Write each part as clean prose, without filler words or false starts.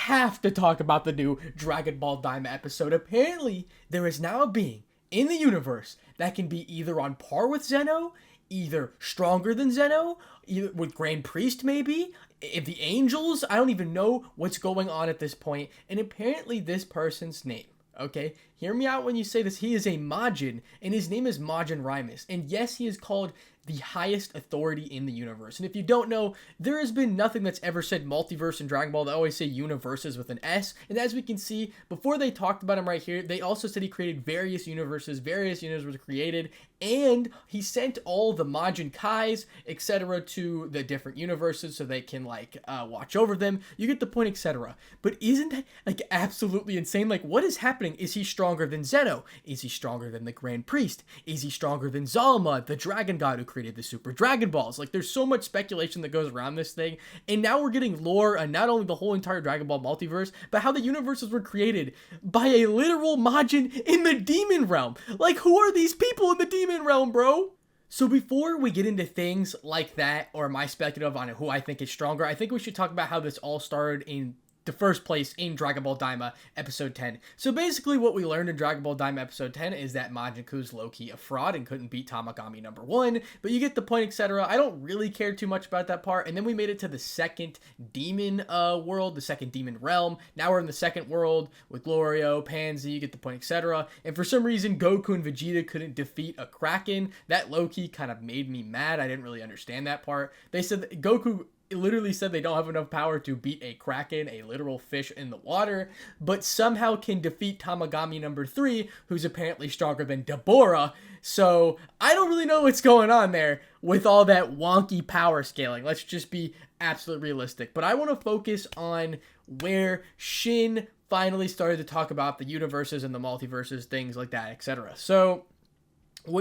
have to talk about the new Dragon Ball Daima episode. Apparently, there is now a being in the universe that can be either on par with Zeno, either stronger than Zeno, either with Grand Priest maybe, if the angels, I don't even know what's going on at this point. And apparently this person's name, okay, hear me out when you say this, he is a Majin, and his name is Majin Rymus. And yes, he is called the highest authority in the universe. And if you don't know, there has been nothing that's ever said multiverse in Dragon Ball. They always say universes with an S. And as we can see, before they talked about him right here, they also said he created various universes were created, and he sent all the Majin Kais, etc. to the different universes so they can watch over them. You get the point, etc. But isn't that absolutely insane? What is happening? Is he stronger than Zeno? Is he stronger than the Grand Priest? Is he stronger than Zalma, the dragon god who created the Super Dragon Balls? There's so much speculation that goes around this thing, and now we're getting lore on not only the whole entire Dragon Ball multiverse, but how the universes were created by a literal Majin in the demon realm. Who are these people in the demon realm, bro? So before we get into things like that, or my speculative on who I think is stronger, I think we should talk about how this all started in the first place in Dragon Ball Daima episode 10. So basically what we learned in Dragon Ball Daima episode 10 is that Majin Kuu's low-key a fraud and couldn't beat Tamagami number 1, but you get the point, etc. I don't really care too much about that part. And then we made it to the second demon world, the second demon realm. Now we're in the second world with Glorio, Pansy, you get the point, etc. And for some reason Goku and Vegeta couldn't defeat a Kraken. That low-key kind of made me mad. I didn't really understand that part. They said that Goku literally said they don't have enough power to beat a Kraken, a literal fish in the water, but somehow can defeat Tamagami number 3, who's apparently stronger than Deborah. So I don't really know what's going on there with all that wonky power scaling. Let's just be absolutely realistic. But I want to focus on where Shin finally started to talk about the universes and the multiverses, things like that, etc. So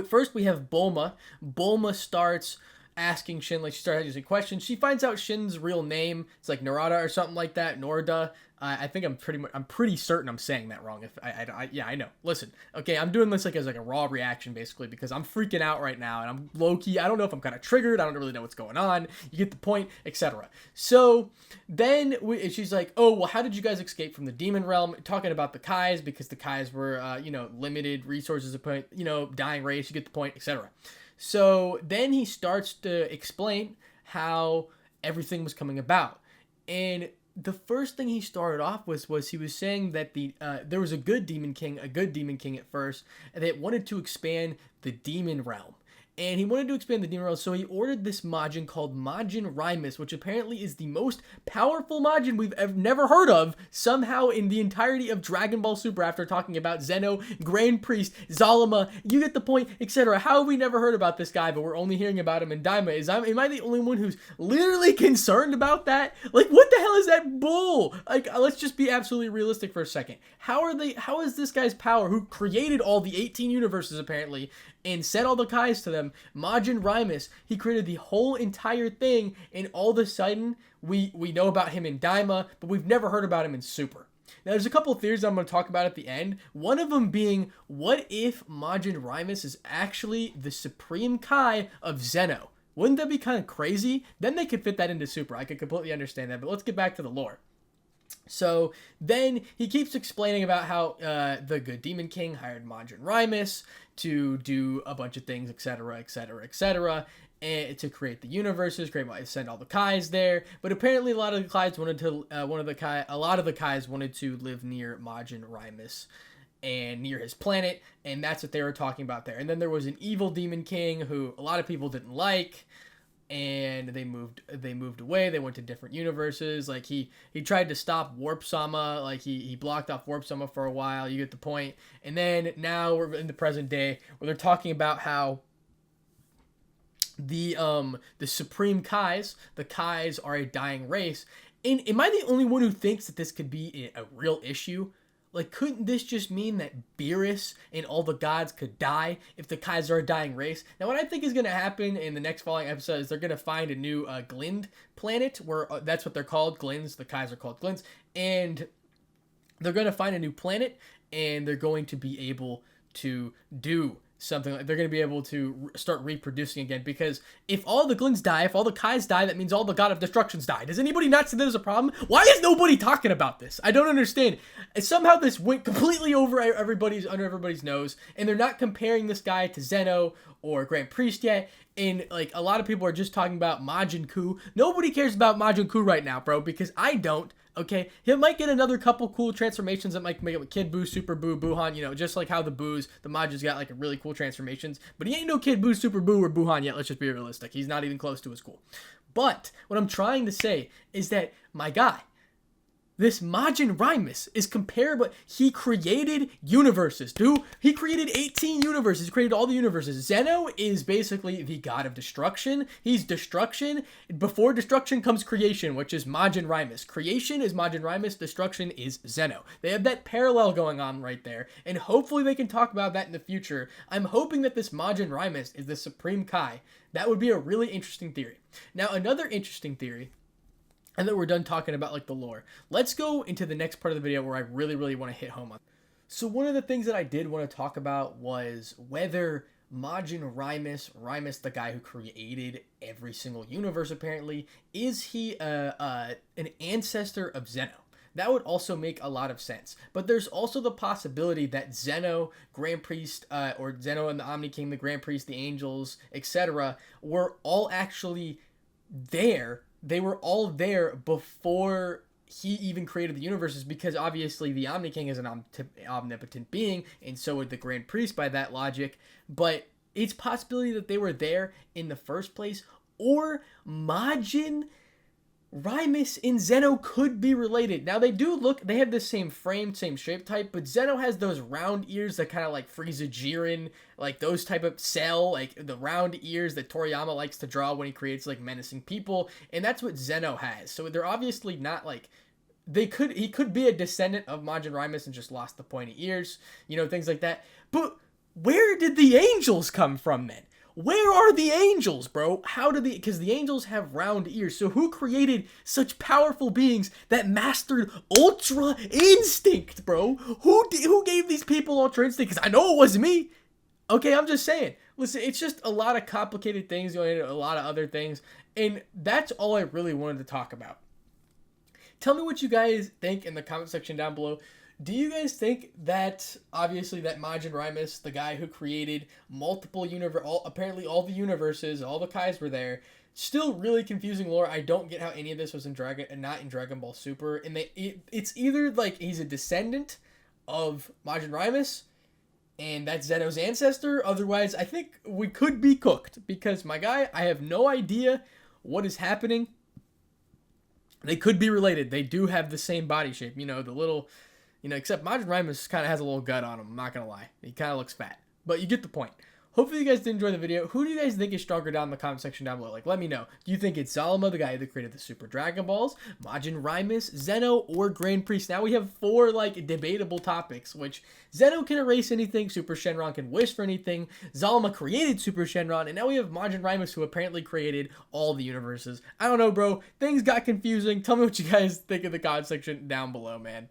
first we have Bulma. Bulma starts asking Shin, she started asking questions. She finds out Shin's real name. It's Narada or something like that. Norda. I think I'm pretty certain I'm saying that wrong. Yeah, I know. Listen, okay, I'm doing this as a raw reaction basically because I'm freaking out right now and I'm low key. I don't know if I'm kind of triggered. I don't really know what's going on. You get the point, etc. So then she's like, oh, well, how did you guys escape from the demon realm? Talking about the Kais because the Kais were, limited resources, dying race. You get the point, etc. So then he starts to explain how everything was coming about. And the first thing he started off with was he was saying that there was a good demon king at first, and that wanted to expand the demon realm. And he wanted to expand the demon realm, so he ordered this Majin called Majin Rymus, which apparently is the most powerful Majin we've never heard of, somehow in the entirety of Dragon Ball Super, after talking about Zeno, Grand Priest, Zalama, you get the point, etc. How have we never heard about this guy, but we're only hearing about him in Daima? Am I the only one who's literally concerned about that? What the hell is that bull? Let's just be absolutely realistic for a second. How is this guy's power, who created all the 18 universes apparently, and sent all the Kais to them, Majin Rymus, he created the whole entire thing, and all of a sudden, we know about him in Daima, but we've never heard about him in Super. Now, there's a couple of theories I'm going to talk about at the end. One of them being, what if Majin Rymus is actually the Supreme Kai of Zeno? Wouldn't that be kind of crazy? Then they could fit that into Super. I could completely understand that, but let's get back to the lore. So then he keeps explaining about how the good demon king hired Majin Rymus to do a bunch of things, etc., etc., etc., and to create the universes, send all the Kais there. But apparently, a lot of the Kais wanted to live near Majin Rymus and near his planet, and that's what they were talking about there. And then there was an evil demon king who a lot of people didn't like. And they moved away. They went to different universes. He tried to stop Warp Sama. He blocked off Warp Sama for a while. You get the point. And then now we're in the present day where they're talking about how the Supreme Kais, the Kais are a dying race. And am I the only one who thinks that this could be a real issue? Couldn't this just mean that Beerus and all the gods could die if the Kais are a dying race? Now, what I think is going to happen in the next following episode is they're going to find a new Glind planet, where that's what they're called, Glinds. The Kais are called Glinds. And they're going to find a new planet, and they're going to be able to do something like they're going to be able to start reproducing again, because if all the Glins die, if all the Kais die, that means all the God of Destructions die. Does anybody not see that as a problem? Why is nobody talking about this? I don't understand. And somehow this went completely over under everybody's nose, and they're not comparing this guy to Zeno or Grand Priest yet. And like a lot of people are just talking about Majin Ku. Nobody cares about Majin Ku right now, bro, because I don't. Okay, he might get another couple cool transformations that might make it with Kid Buu, Super Buu, Buhan, you know, just like how the Majin's got like a really cool transformations. But he ain't no Kid Buu, Super Buu, or Buhan yet. Let's just be realistic. He's not even close to as cool. But what I'm trying to say is that my guy, this Majin Rymus, is comparable. He created universes, dude. He created 18 universes. He created all the universes. Zeno is basically the god of destruction. He's destruction. Before destruction comes creation, which is Majin Rymus. Creation is Majin Rymus. Destruction is Zeno. They have that parallel going on right there, and hopefully they can talk about that in the future. I'm hoping that this Majin Rymus is the Supreme Kai. That would be a really interesting theory. Now, another interesting theory, and then we're done talking about like the lore. Let's go into the next part of the video where I really want to hit home on. So one of the things that I did want to talk about was whether Majin Rymus, the guy who created every single universe apparently, is he an ancestor of Zeno? That would also make a lot of sense. But there's also the possibility that Zeno, Grand Priest, or Zeno and the Omni King, the Grand Priest, the Angels, etc., were all actually there. They were all there before he even created the universes, because obviously the Omni King is an omnipotent being, and so would the Grand Priest by that logic. But it's possibility that they were there in the first place, or Majin Rymus and Zeno could be related. Now they have the same frame, same shape type, but Zeno has those round ears that kind of like Frieza Jiren, like those type of Cell, like the round ears that Toriyama likes to draw when he creates like menacing people, and that's what Zeno has. So they're obviously not like, he could be a descendant of Majin Rymus and just lost the pointy ears, you know, things like that. But where did the angels come from then? Where are the angels, bro? Because the angels have round ears. So who created such powerful beings that mastered Ultra Instinct, bro? Who gave these people Ultra Instinct? Because I know it wasn't me. Okay, I'm just saying. Listen, it's just a lot of complicated things going into a lot of other things. And that's all I really wanted to talk about. Tell me what you guys think in the comment section down below. Do you guys think that, obviously, that Majin Rymus, the guy who created multiple apparently all the universes, all the Kais were there, still really confusing lore. I don't get how any of this was not in Dragon Ball Super. And it's either like he's a descendant of Majin Rymus, and that's Zeno's ancestor. Otherwise, I think we could be cooked, because my guy, I have no idea what is happening. They could be related. They do have the same body shape, you know, the little... You know, except Majin Rymus kind of has a little gut on him, I'm not going to lie. He kind of looks fat. But you get the point. Hopefully you guys did enjoy the video. Who do you guys think is stronger down in the comment section down below? Like, let me know. Do you think it's Zalma, the guy that created the Super Dragon Balls, Majin Rymus, Zeno, or Grand Priest? Now we have 4, like, debatable topics, which Zeno can erase anything, Super Shenron can wish for anything, Zalma created Super Shenron, and now we have Majin Rymus, who apparently created all the universes. I don't know, bro. Things got confusing. Tell me what you guys think in the comment section down below, man.